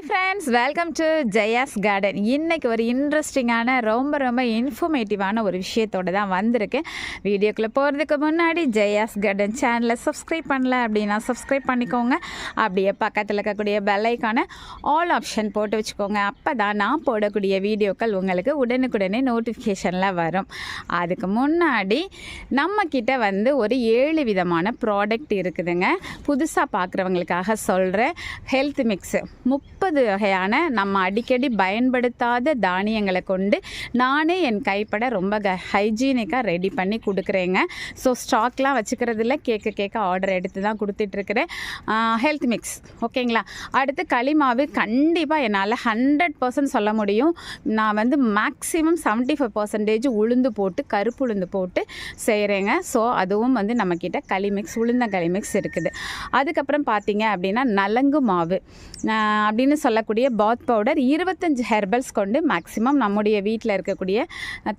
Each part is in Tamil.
Friends, welcome to Jaya's garden. இன்றைக்கி ஒரு இன்ட்ரெஸ்டிங்கான ரொம்ப இன்ஃபர்மேட்டிவான ஒரு விஷயத்தோடு தான் வந்திருக்கேன். வீடியோக்குள்ளே போகிறதுக்கு முன்னாடி ஜெயாஸ் கார்டன் சேனலை சப்ஸ்கிரைப் பண்ணல அப்படின்னா சப்ஸ்கிரைப் பண்ணிக்கோங்க. அப்படியே பக்கத்தில் இருக்கக்கூடிய பெல் ஐக்கானை ஆல் ஆப்ஷன் போட்டு வச்சுக்கோங்க. அப்போ தான் நான் போடக்கூடிய வீடியோக்கள் உங்களுக்கு உடனுக்குடனே நோட்டிஃபிகேஷனில் வரும். அதுக்கு முன்னாடி நம்மக்கிட்ட ஒரு 7 விதமான ப்ராடக்ட் இருக்குதுங்க. புதுசாக பார்க்குறவங்களுக்காக சொல்கிறேன். ஹெல்த் மிக்ஸு 30 வகையான நம்ம அடிக்கடி பயன்படுத்தாத தானியங்களை கொண்டு நானே என் கைப்பட ரொம்ப ஹைஜீனிக்காக ரெடி பண்ணி கொடுக்குறேங்க. ஸோ ஸ்டாக்லாம் வச்சுக்கிறதில்ல, கேட்க ஆர்டர் எடுத்து தான் கொடுத்துட்ருக்குறேன். ஹெல்த் மிக்ஸ் ஓகேங்களா. அடுத்து களிமாவு கண்டிப்பாக என்னால் 100% சொல்ல முடியும். நான் மேக்ஸிமம் 75% உளுந்து போட்டு கருப்பு உளுந்து போட்டு செய்கிறேங்க. ஸோ அதுவும் நம்மக்கிட்ட களி மிக்ஸ், உளுந்தங்களி மிக்ஸ் இருக்குது. அதுக்கப்புறம் பார்த்தீங்க அப்படின்னா நலங்கு மாவு அப்படின்னு சொல்லக்கூடிய பாத் பவுடர் 25 ஹெர்பல்ஸ் கொண்டு மேக்ஸிமம் நம்முடைய வீட்டில் இருக்கக்கூடிய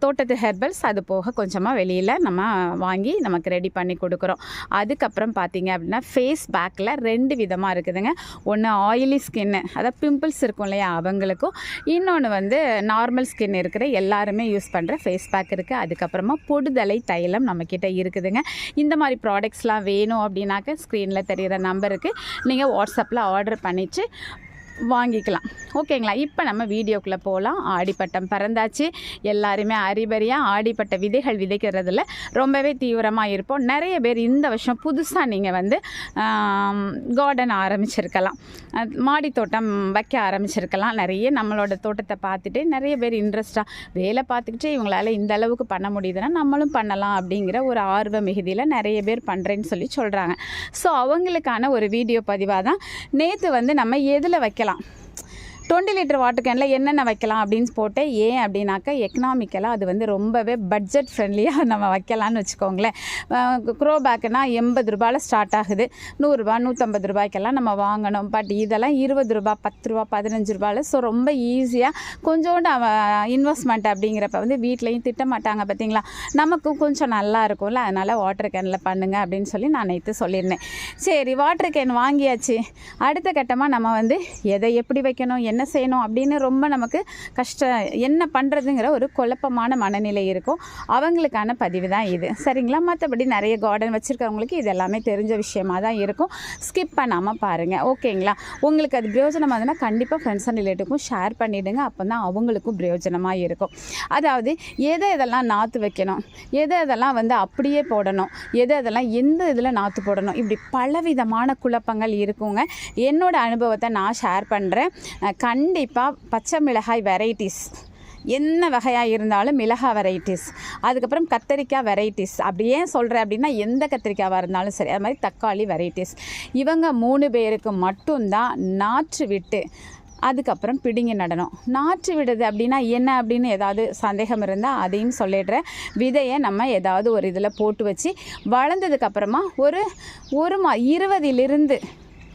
தோட்டத்து ஹெர்பல்ஸ், அது போக கொஞ்சமாக வெளியில் நம்ம வாங்கி நமக்கு ரெடி பண்ணி கொடுக்குறோம். அதுக்கப்புறம் பார்த்தீங்க அப்படின்னா ஃபேஸ் பேக்கில் 2 விதமாக இருக்குதுங்க. ஒன்று ஆயிலி ஸ்கின்னு, அதாவது பிம்பிள்ஸ் இருக்கும் இல்லையா அவங்களுக்கும், இன்னொன்று நார்மல் ஸ்கின் இருக்கிற எல்லாருமே யூஸ் பண்ணுற ஃபேஸ் பேக் இருக்குது. அதுக்கப்புறமா பொடுதலை தைலம் நம்மக்கிட்ட இருக்குதுங்க. இந்த மாதிரி ப்ராடக்ட்ஸ்லாம் வேணும் அப்படின்னாக்க ஸ்க்ரீனில் தெரிகிற நம்பருக்கு நீங்கள் வாட்ஸ்அப்பில் ஆர்டர் பண்ணிவிட்டு வாங்கிக்கலாம். ஓகேங்களா. இப்போ நம்ம வீடியோக்குள்ளே போகலாம். ஆடிப்பட்டம் பறந்தாச்சு. எல்லாருமே அரிபரியாக ஆடிப்பட்ட விதைகள் விதைக்கிறதுல ரொம்பவே தீவிரமாக இருப்போம். நிறைய பேர் இந்த வருஷம் புதுசாக நீங்கள் கார்டன் ஆரம்பிச்சிருக்கலாம், மாடி தோட்டம் வைக்க ஆரம்பிச்சிருக்கலாம். நிறைய நம்மளோட தோட்டத்தை பார்த்துட்டு நிறைய பேர் இன்ட்ரெஸ்ட்டாக வேலை பார்த்துக்கிட்டு இவங்களால இந்த அளவுக்கு பண்ண முடியுதுன்னா நம்மளும் பண்ணலாம் அப்படிங்கிற ஒரு ஆர்வ மிகுதியில் நிறைய பேர் பண்ணுறேன்னு சொல்லி சொல்கிறாங்க. ஸோ அவங்களுக்கான ஒரு வீடியோ பதிவாக தான் நேற்று நம்ம எதில் வைக்கலாம், 20 லிட்டர் வாட்டர் கேனில் என்னென்ன வைக்கலாம் அப்படின்னு போட்டு. ஏன் அப்படின்னாக்கா எக்கனாமிக்கலாக அது ரொம்பவே பட்ஜெட் ஃப்ரெண்ட்லியாக நம்ம வைக்கலான்னு வச்சுக்கோங்களேன். க்ரோ பேக்குனா 80 ரூபாயில் ஸ்டார்ட் ஆகுது. 100 ரூபா 150 ரூபாய்க்கெல்லாம் நம்ம வாங்கணும். பட் இதெல்லாம் 20 ரூபா 10 ரூபா 15 ரூபாயில். ஸோ ரொம்ப ஈஸியாக கொஞ்சோண்டு இன்வெஸ்ட்மெண்ட் அப்படிங்கிறப்ப வீட்லேயும் திட்ட மாட்டாங்க பார்த்தீங்களா, நமக்கும் கொஞ்சம் நல்லா இருக்கும்ல. அதனால் வாட்டர் கேனில் பண்ணுங்க அப்படின்னு சொல்லி நான் நேற்று சொல்லியிருந்தேன். சரி, வாட்டர் கேன் வாங்கியாச்சு. அடுத்த கட்டமாக நம்ம எதை எப்படி வைக்கணும், என்ன செய்யணும் அப்படின்னு ரொம்ப நமக்கு என்ன பண்ணுறதுங்கிற ஒரு குழப்பமான மனநிலை இருக்கும். அவங்களுக்கான பதிவு தான் இது, சரிங்களா. மற்றபடி நிறைய கார்டன் வச்சுருக்கவங்களுக்கு இது எல்லாமே தெரிஞ்ச விஷயமாக தான் இருக்கும். ஸ்கிப் பண்ணாமல் பாருங்கள், ஓகேங்களா. உங்களுக்கு அது பிரயோஜனமாக இருந்ததுன்னா கண்டிப்பாக ஃப்ரெண்ட்ஸ் அண்ட் ரிலேட்டிவ்க்கும் ஷேர் பண்ணிவிடுங்க. அப்போ தான் அவங்களுக்கும் பிரயோஜனமாக இருக்கும். அதாவது எதெல்லாம் நாற்று வைக்கணும், எதெல்லாம் அப்படியே போடணும், எதெல்லாம் எந்த இதில் நாற்று போடணும், இப்படி பலவிதமான குழப்பங்கள் இருக்குங்க. என்னோட அனுபவத்தை நான் ஷேர் பண்ணுறேன். கண்டிப்பாக பச்சை மிளகாய் வெரைட்டிஸ் என்ன வகையாக இருந்தாலும், மிளகாய் வெரைட்டிஸ், அதுக்கப்புறம் கத்திரிக்காய் வெரைட்டிஸ், அப்படியே சொல்கிறேன் அப்படின்னா எந்த கத்திரிக்காவாக இருந்தாலும் சரி, அது மாதிரி தக்காளி வெரைட்டிஸ், இவங்க 3 பேருக்கு மட்டும்தான் நாற்று விட்டு அதுக்கப்புறம் பிடுங்கி நடணும். நாற்று விடுது அப்படின்னா என்ன அப்படின்னு ஏதாவது சந்தேகம் இருந்தால் அதையும் சொல்லிடுறேன். விதையை நம்ம ஏதாவது ஒரு இதில் போட்டு வச்சு வளர்ந்ததுக்கப்புறமா ஒரு 20 to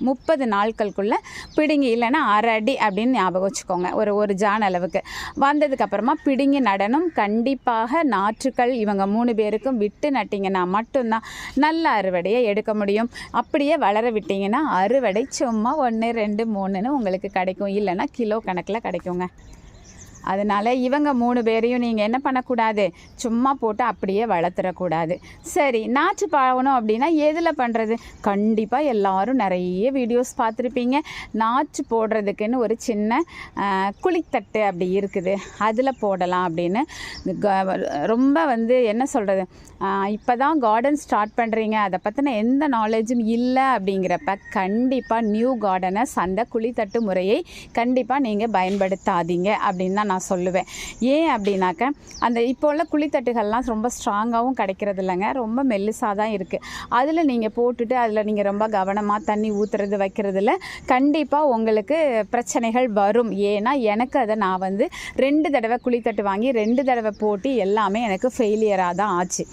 30 நாட்களுக்குள்ளே பிடுங்கி, இல்லைன்னா 1/2 அடி அப்படின்னு ஞாபகம் வச்சுக்கோங்க. ஒரு ஜான் அளவுக்கு வந்ததுக்கப்புறமா பிடுங்கி நடணும். கண்டிப்பாக நாற்றுக்கள் இவங்க 3 பேருக்கும் விட்டு நட்டிங்கன்னா மட்டும்தான் நல்ல அறுவடையை எடுக்க முடியும். அப்படியே வளர விட்டிங்கன்னா அறுவடை சும்மா 1 2 3ன்னு உங்களுக்கு கிடைக்கும், இல்லைன்னா கிலோ கணக்கில் கிடைக்குங்க. அதனால் இவங்க 3 பேரையும் நீங்கள் என்ன பண்ணக்கூடாது, சும்மா போட்டு அப்படியே வளர்த்துறக்கூடாது. சரி, நாற்று பாவணும் அப்படின்னா எதில் பண்ணுறது? கண்டிப்பாக எல்லோரும் நிறைய வீடியோஸ் பார்த்துருப்பீங்க. நாற்று போடுறதுக்குன்னு ஒரு சின்ன குழித்தட்டு அப்படி இருக்குது, அதில் போடலாம் அப்படின்னு. ரொம்ப என்ன சொல்கிறது, இப்போ தான் கார்டன் ஸ்டார்ட் பண்ணுறீங்க, அதை பற்றின எந்த நாலேஜும் இல்லை அப்படிங்கிறப்ப கண்டிப்பாக நியூ கார்டனர்ஸ் அந்த குழித்தட்டு முறையை கண்டிப்பாக நீங்கள் பயன்படுத்தாதீங்க அப்படின்னு தான் நான் சொல்லுவேன். ஏன் அப்படின்னாக்க அந்த இப்போ உள்ள குழித்தட்டுகள்லாம் ரொம்ப ஸ்ட்ராங்காகவும் கிடைக்கிறது இல்லைங்க, ரொம்ப மெல்லிசாக தான் இருக்குது. அதில் நீங்கள் போட்டுட்டு அதில் நீங்கள் ரொம்ப கவனமாக தண்ணி ஊற்றுறது வைக்கிறதுல கண்டிப்பாக உங்களுக்கு பிரச்சனைகள் வரும். ஏன்னா எனக்கு அதை நான் 2 தடவை குழித்தட்டு வாங்கி 2 தடவை போட்டு எல்லாமே எனக்கு ஃபெயிலியராக தான் ஆச்சு.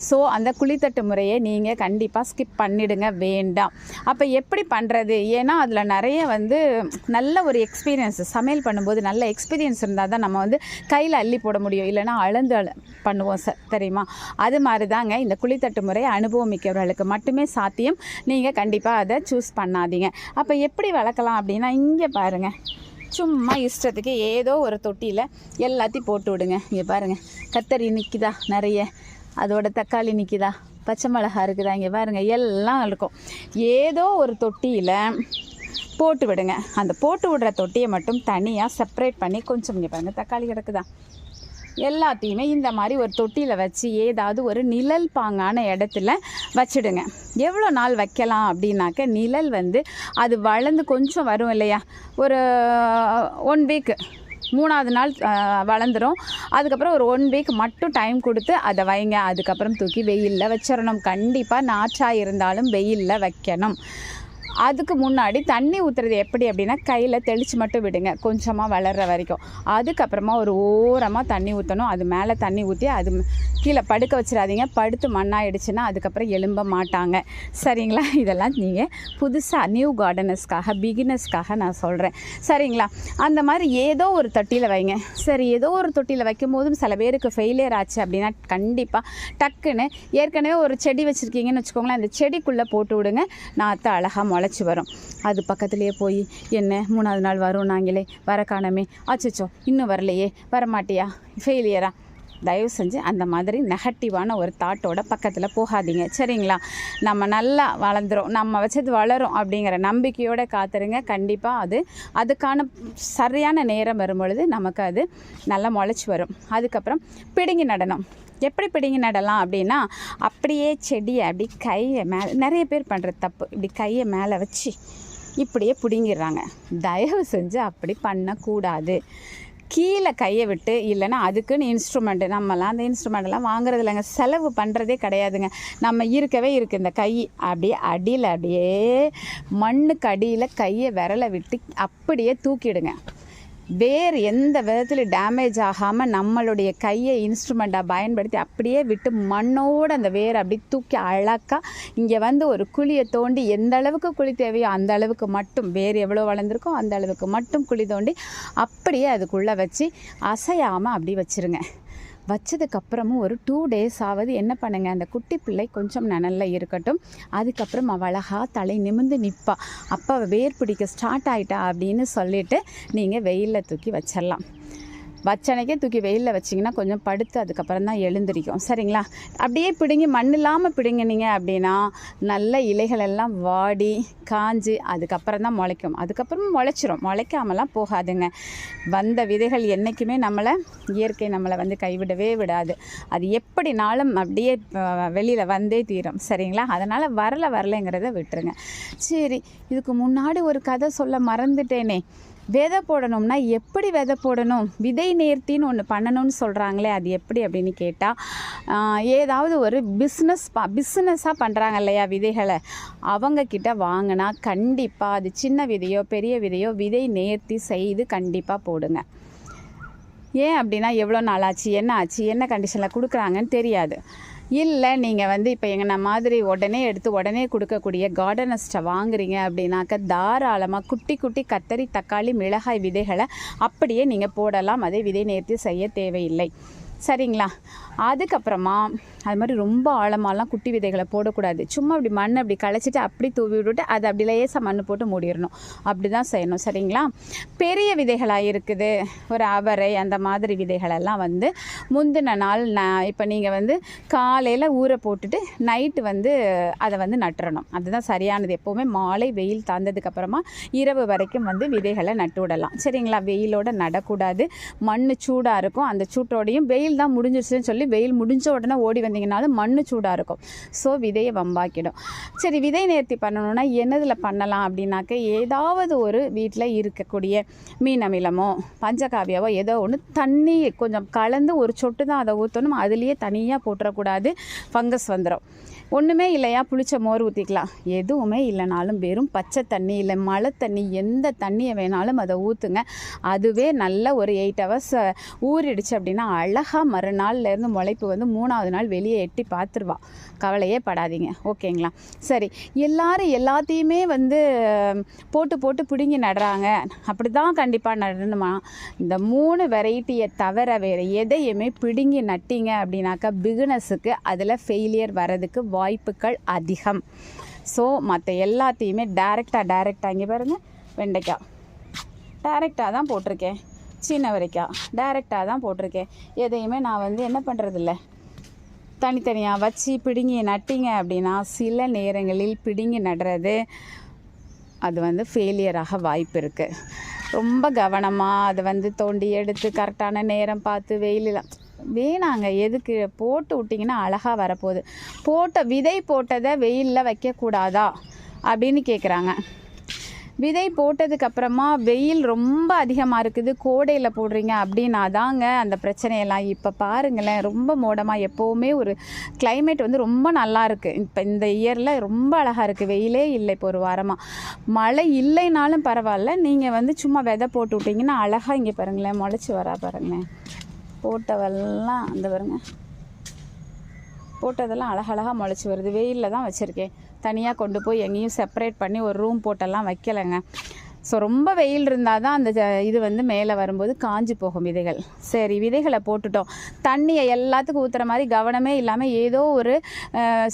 ஸோ அந்த குழித்தட்டு முறையை நீங்கள் கண்டிப்பாக ஸ்கிப் பண்ணிடுங்க, வேண்டாம். அப்போ எப்படி பண்ணுறது? ஏன்னா அதில் நிறைய நல்ல ஒரு எக்ஸ்பீரியன்ஸ், சமையல் பண்ணும்போது நல்ல எக்ஸ்பீரியன்ஸ் இருந்தால் தான் நம்ம கையில் அள்ளி போட முடியும், இல்லைன்னா அளந்து பண்ணுவோம் தெரியுமா. அது மாதிரி தாங்க இந்த குழித்தட்டு முறை அனுபவம் மிக்கவர்களுக்கு மட்டுமே சாத்தியம். நீங்கள் கண்டிப்பாக அதை சூஸ் பண்ணாதீங்க. அப்போ எப்படி வளர்க்கலாம் அப்படின்னா, இங்கே பாருங்கள், சும்மா இஷ்டத்துக்கு ஏதோ ஒரு தொட்டியில் எல்லாத்தையும் போட்டு விடுங்க. இங்கே பாருங்கள், கத்தரி நிற்கிதா நிறைய, அதோட தக்காளி நிற்கிதா, பச்சை மிளகா இருக்குதா, இங்கே பாருங்கள் எல்லாம் இருக்கும். ஏதோ ஒரு தொட்டியில் போட்டு விடுங்க. அந்த போட்டு விடுற தொட்டியை மட்டும் தனியாக செப்பரேட் பண்ணி கொஞ்சம் இங்கே பாருங்கள் தக்காளி கிடக்குதா, எல்லாத்தையுமே இந்த மாதிரி ஒரு தொட்டியில் வச்சு ஏதாவது ஒரு நிழல் பாங்கான இடத்துல வச்சுடுங்க. எவ்வளோ நாள் வைக்கலாம் அப்படின்னாக்க, நிழல் வந்து அது வளர்ந்து கொஞ்சம் வரும் இல்லையா, ஒரு 1 வீக், 3ஆவது நாள் வளர்ந்துடும். அதுக்கப்புறம் ஒரு 1 வீக் மட்டும் டைம் கொடுத்து அதை வைங்க. அதுக்கப்புறம் தூக்கி வெயிலில் வச்சிடணும். கண்டிப்பாக நாற்றாக இருந்தாலும் வெயிலில் வைக்கணும். அதுக்கு முன்னாடி தண்ணி ஊற்றுறது எப்படி அப்படின்னா, கையில் தெளித்து மட்டும் விடுங்க கொஞ்சமாக வளர்கிற வரைக்கும். அதுக்கப்புறமா ஒரு ஓரமாக தண்ணி ஊற்றணும். அது மேலே தண்ணி ஊற்றி அது கீழே படுக்க வச்சிடாதீங்க. படுத்து மண்ணாயிடுச்சுன்னா அதுக்கப்புறம் எழும்ப மாட்டாங்க. சரிங்களா? இதெல்லாம் நீங்கள் புதுசாக நியூ கார்டனர்ஸ்க்காக, பிகினர்ஸ்க்காக நான் சொல்கிறேன். சரிங்களா? அந்த மாதிரி ஏதோ ஒரு தொட்டியில் வைங்க. சரி, ஏதோ ஒரு தொட்டியில் வைக்கும் போதும் சில பேருக்கு ஃபெயிலியர் ஆச்சு அப்படின்னா, கண்டிப்பாக டக்குன்னு ஏற்கனவே ஒரு செடி வச்சுருக்கீங்கன்னு வச்சுக்கோங்களேன், அந்த செடிக்குள்ளே போட்டு விடுங்க. நாற்று அழகாக முளைச்சி வரும். அது பக்கத்துலேயே போய் என்ன 3ஆவது நாள் வரும் நாங்களே வர காணமே, அச்சோ இன்னும் வரலையே, வரமாட்டியா, ஃபெயிலியரா, தயவு செஞ்சு அந்த மாதிரி நெகட்டிவான ஒரு தாட்டோட பக்கத்தில் போகாதீங்க. சரிங்களா? நம்ம நல்லா வளர்ந்துடும், நம்ம வச்சது வளரும் அப்படிங்கிற நம்பிக்கையோடு காத்துருங்க. கண்டிப்பாக அதுக்கான சரியான நேரம் வரும்பொழுது நமக்கு அது நல்லா முளைச்சி வரும். அதுக்கப்புறம் பிடுங்கி நடணும். எப்படி பிடுங்கி நடலாம் அப்படின்னா, அப்படியே செடியை அப்படி கையை மேலே, நிறைய பேர் பண்ணுற தப்பு, இப்படி கையை மேலே வச்சு இப்படியே பிடுங்கிடுறாங்க. தயவு செஞ்சு அப்படி பண்ணக்கூடாது. கீழே கையை விட்டு, இல்லைன்னா அதுக்குன்னு இன்ஸ்ட்ருமெண்ட்டு, நம்மலாம் அந்த இன்ஸ்ட்ருமெண்ட்டெல்லாம் வாங்குறது இல்லைங்க, செலவு பண்ணுறதே கிடையாதுங்க. நம்ம இருக்கவே இருக்குது இந்த கை, அப்படியே அடியில் அப்படியே மண்ணுக்கு அடியில் கையை விரலை விட்டு அப்படியே தூக்கிடுங்க. வேறு எந்த விதத்தில் டேமேஜ் ஆகாமல் நம்மளுடைய கையை இன்ஸ்ட்ருமெண்ட்டாக பயன்படுத்தி அப்படியே விட்டு மண்ணோடு அந்த வேரை அப்படி தூக்கி அழகாக இங்கே வந்து ஒரு குழியை தோண்டி, எந்த அளவுக்கு குழி தேவையோ அந்த அளவுக்கு மட்டும், வேறு எவ்வளோ வளர்ந்துருக்கோ அந்த அளவுக்கு மட்டும் குழி தோண்டி அப்படியே அதுக்குள்ளே வச்சு அசையாமல் அப்படி வச்சுருங்க. வச்சதுக்கப்புறமும் ஒரு 2 days ஆவது என்ன பண்ணுங்கள், அந்த குட்டி பிள்ளை கொஞ்சம் நிழலில் இருக்கட்டும். அதுக்கப்புறம் அவள் அழகாக தலை நிமிர்ந்து நிற்பா. அப்போ வேர் பிடிக்க ஸ்டார்ட் ஆகிட்டா அப்படின்னு சொல்லிவிட்டு நீங்கள் வெயிலில் தூக்கி வச்சிடலாம். வச்சனைக்கே தூக்கி வெயிலில் வச்சிங்கன்னா கொஞ்சம் படுத்து அதுக்கப்புறம் தான் எழுந்திரிக்கும். சரிங்களா? அப்படியே பிடுங்கி மண் இல்லாமல் பிடுங்கினீங்க அப்படின்னா நல்ல இலைகள் எல்லாம் வாடி காஞ்சி அதுக்கப்புறம் தான் முளைக்கும். அதுக்கப்புறம் முளைச்சிரும், முளைக்காமலாம் போகாதுங்க. வந்த விதைகள் என்றைக்குமே இயற்கை நம்மளை வந்து கைவிடவே விடாது. அது எப்படினாலும் அப்படியே வெளியில் வந்தே தீரும். சரிங்களா? அதனால் வரலைங்கிறத விட்டுருங்க. சரி, இதுக்கு முன்னாடி ஒரு கதை சொல்ல மறந்துட்டேனே. விதை போடணும்னா எப்படி விதை போடணும், விதை நேர்த்தின்னு ஒன்று பண்ணணும்னு சொல்கிறாங்களே, அது எப்படி அப்படின்னு கேட்டால், ஏதாவது ஒரு பிஸ்னஸாக பண்ணுறாங்க இல்லையா விதைகளை, அவங்கக்கிட்ட வாங்கினா கண்டிப்பாக அது சின்ன விதையோ பெரிய விதையோ விதை நேர்த்தி செய்து கண்டிப்பாக போடுங்க. ஏன் அப்படின்னா, எவ்வளோ நாள் ஆச்சு, என்ன ஆச்சு, என்ன கண்டிஷனில் கொடுக்குறாங்கன்னு தெரியாது. இல்லை நீங்கள் வந்து இப்போ எங்கள் மாதிரி உடனே எடுத்து உடனே கொடுக்கக்கூடிய கார்டனிஸ்ட்டை வாங்குறீங்க அப்படின்னாக்க, தாராளமாக குட்டி குட்டி கத்தரி, தக்காளி, மிளகாய் விதைகளை அப்படியே நீங்கள் போடலாம். அதை விதை நேர்த்தி செய்ய தேவையில்லை. சரிங்களா? அதுக்கப்புறமா அது மாதிரி ரொம்ப ஆழமாலாம் குட்டி விதைகளை போடக்கூடாது. சும்மா அப்படி மண் அப்படி களைச்சிட்டு அப்படி தூவி விட்டுட்டு அதை அப்படி லேசாக மண் போட்டு மூடிடணும். அப்படி தான் செய்யணும். சரிங்களா? பெரிய விதைகளாக இருக்குது, ஒரு அவரை அந்த மாதிரி விதைகளெல்லாம் வந்து முந்தின நாள் இப்போ நீங்கள் வந்து காலையில் ஊற போட்டுட்டு நைட்டு வந்து அதை வந்து நட்டுறணும். அதுதான் சரியானது. எப்போவுமே மாலை வெயில் தாழ்ந்ததுக்கப்புறமா இரவு வரைக்கும் வந்து விதைகளை நட்டு விடலாம். சரிங்களா? வெயிலோடு நடக்கூடாது. மண் சூடாக இருக்கும். அந்த சூட்டோடையும் வெயில் தான் முடிஞ்சிருச்சுன்னு சொல்லி வெயில் முடிஞ்ச உடனே ஓடி வந்தீங்கனாலும் மண் சூடாக இருக்கும். ஸோ விதையை வம்பாக்கிடும். சரி, விதை நேர்த்தி பண்ணணுன்னா என்னதில் பண்ணலாம் அப்படின்னாக்க, ஏதாவது ஒரு வீட்டில் இருக்கக்கூடிய மீன் அமிலமோ பஞ்சகாவியாவோ ஏதோ ஒன்று தண்ணி கொஞ்சம் கலந்து ஒரு சொட்டு தான் அதை ஊற்றணும். அதுலேயே தனியாக போட்டுறக்கூடாது, ஃபங்கஸ் வந்துடும். ஒன்றுமே இல்லையா, புளிச்ச மோர் ஊற்றிக்கலாம். எதுவுமே இல்லைனாலும் வெறும் பச்சை தண்ணி இல்லை மழை தண்ணி, எந்த தண்ணியை வேணாலும் அதை ஊற்றுங்க. அதுவே நல்ல ஒரு 8 hours ஊறிடுச்சு அப்படின்னா அழகாக மறுநாள்லேருந்து முளைப்பு வந்து 3ஆவது நாள் வெளியே எட்டி பார்த்துருவா. கவலையே படாதீங்க. ஓகேங்களா? சரி, எல்லாத்தையுமே வந்து போட்டு போட்டு பிடுங்கி நடுறாங்க. அப்படி தான் கண்டிப்பாக நடணுமா? இந்த 3 வெரைட்டியை தவிர வேறு எதையுமே பிடுங்கி நட்டிங்க அப்படின்னாக்கா பிகினஸுக்கு அதில் ஃபெயிலியர் வர்றதுக்கு வாய்ப்புகள் அதிகம். ஸோ மற்ற எல்லாத்தையுமே டைரெக்டாக இங்கே பாருங்கள், வெண்டைக்காய் டைரெக்டாக தான் போட்டிருக்கேன். சின்ன வரைக்கும் டைரெக்டாக தான் போட்டிருக்கேன். எதையுமே நான் வந்து என்ன பண்ணுறதில்ல, தனித்தனியாக வச்சு பிடுங்கி நட்டிங்க அப்படின்னா சில நேரங்களில் பிடுங்கி நடுறது அது வந்து ஃபெயிலியராக வாய்ப்பு இருக்குது. ரொம்ப கவனமாக அதை வந்து தோண்டி எடுத்து கரெக்டான நேரம் பார்த்து வெயிலில் வேணாங்க. எதுக்கு போட்டு விட்டிங்கன்னா அழகாக வரப்போகுது. விதை போட்டதை வெயிலில் வைக்கக்கூடாதா அப்படின்னு கேட்குறாங்க. விதை போட்டதுக்கப்புறமா வெயில் ரொம்ப அதிகமாக இருக்குது, கோடையில் போடுறீங்க அப்படின்னா தாங்க அந்த பிரச்சனையெல்லாம். இப்போ பாருங்களேன், ரொம்ப மோடமாக எப்போவுமே ஒரு கிளைமேட் வந்து ரொம்ப நல்லா இருக்குது. இப்போ இந்த இயரில் ரொம்ப அழகாக இருக்குது. வெயிலே இல்லை இப்போ ஒரு வாரமாக. மழை இல்லைனாலும் பரவாயில்ல, நீங்கள் வந்து சும்மா விதை போட்டு விட்டிங்கன்னா அழகாக இங்கே பாருங்களேன் முளைச்சி வரா பாருங்களேன். போட்டவெல்லாம் அந்த பாருங்க, போட்டதெல்லாம் அழகழகாக முளைச்சி வருது. வெயிலில் தான் வச்சுருக்கேன். தனியாக கொண்டு போய் எங்கேயும் செப்பரேட் பண்ணி ஒரு ரூம் போட்டெல்லாம் வைக்கலைங்க. ஸோ ரொம்ப வெயில் இருந்தால் தான் அந்த இது வந்து மேலே வரும்போது காஞ்சி போகும் விதைகள். சரி, விதைகளை போட்டுட்டோம். தண்ணியை எல்லாத்துக்கும் ஊற்றுற மாதிரி கவனமே இல்லாமல் ஏதோ ஒரு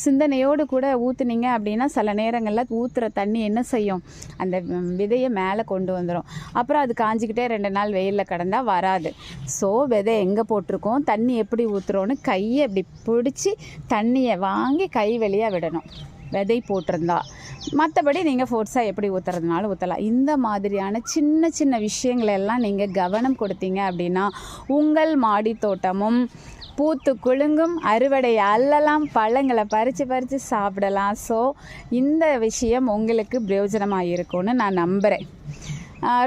சிந்தனையோடு கூட ஊற்றுனீங்க அப்படின்னா சில நேரங்களில் ஊற்றுற தண்ணி என்ன செய்யும், அந்த விதையை மேலே கொண்டு வந்துடும். அப்புறம் அது காஞ்சிக்கிட்டே 2 நாள் வெயிலில் கிடந்தால் வராது. ஸோ விதை எங்கே போட்டிருக்கோம், தண்ணி எப்படி ஊற்றுறோன்னு கையை அப்படி பிடிச்சி தண்ணியை வாங்கி கை வழியாக விடணும் விதை போட்டிருந்தா. மற்றபடி நீங்கள் ஃபோர்ஸாக எப்படி ஊற்றுறதுனாலும் ஊற்றலாம். இந்த மாதிரியான சின்ன சின்ன விஷயங்களெல்லாம் நீங்கள் கவனம் கொடுத்தீங்க அப்படின்னா உங்கள் மாடி தோட்டமும் பூத்து குலுங்கும், அறுவடை அள்ளலாம், பழங்களை பறித்து சாப்பிடலாம். ஸோ இந்த விஷயம் உங்களுக்கு பிரயோஜனமாக இருக்கும்னு நான் நம்புகிறேன்.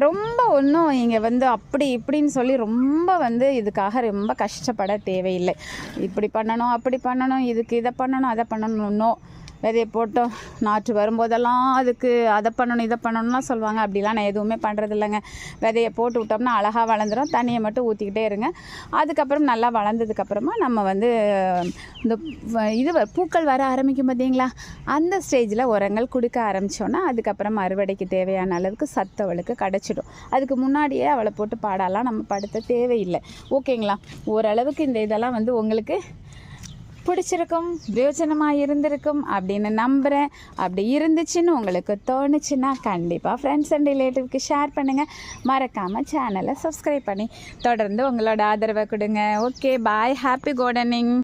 ரொம்ப ஒன்றும் இங்கே வந்து அப்படி இப்படின்னு சொல்லி ரொம்ப வந்து இதுக்காக ரொம்ப கஷ்டப்பட தேவையில்லை. இப்படி பண்ணணும் அப்படி பண்ணணும், இதுக்கு இதை பண்ணணும் அதை பண்ணணும். விதையை போட்டோம் நாற்று வரும்போதெல்லாம் அதுக்கு அதை பண்ணணும் இதை பண்ணணும்லாம் சொல்லுவாங்க. அப்படிலாம் நான் எதுவுமே பண்ணுறது இல்லைங்க. விதையை போட்டு விட்டோம்னா அழகாக வளர்ந்துடும். தண்ணியை மட்டும் ஊற்றிக்கிட்டே இருங்க. அதுக்கப்புறம் நல்லா வளர்ந்ததுக்கப்புறமா நம்ம வந்து இந்த பூக்கள் வர ஆரம்பிக்கும் பார்த்தீங்களா, அந்த ஸ்டேஜில் உரங்கள் கொடுக்க ஆரம்பித்தோன்னா அதுக்கப்புறம் அறுவடைக்கு தேவையான அளவுக்கு சத்து அவளுக்கு கிடச்சிடும். அதுக்கு முன்னாடியே அவளை போட்டு பாடாலாம் நம்ம படுத்த தேவையில்லை. ஓகேங்களா? ஓரளவுக்கு இந்த இதெல்லாம் வந்து உங்களுக்கு பிடிச்சிருக்கும், பிரயோஜனமாக இருந்திருக்கும் அப்படின்னு நம்புகிறேன். அப்படி இருந்துச்சுன்னு உங்களுக்கு தோணுச்சுன்னா கண்டிப்பாக ஃப்ரெண்ட்ஸ் அண்ட் ரிலேட்டிவ்க்கு ஷேர் பண்ணுங்கள். மறக்காமல் சேனலை சப்ஸ்கிரைப் பண்ணி தொடர்ந்து உங்களோட ஆதரவை கொடுங்க. Okay, bye. Happy gardening.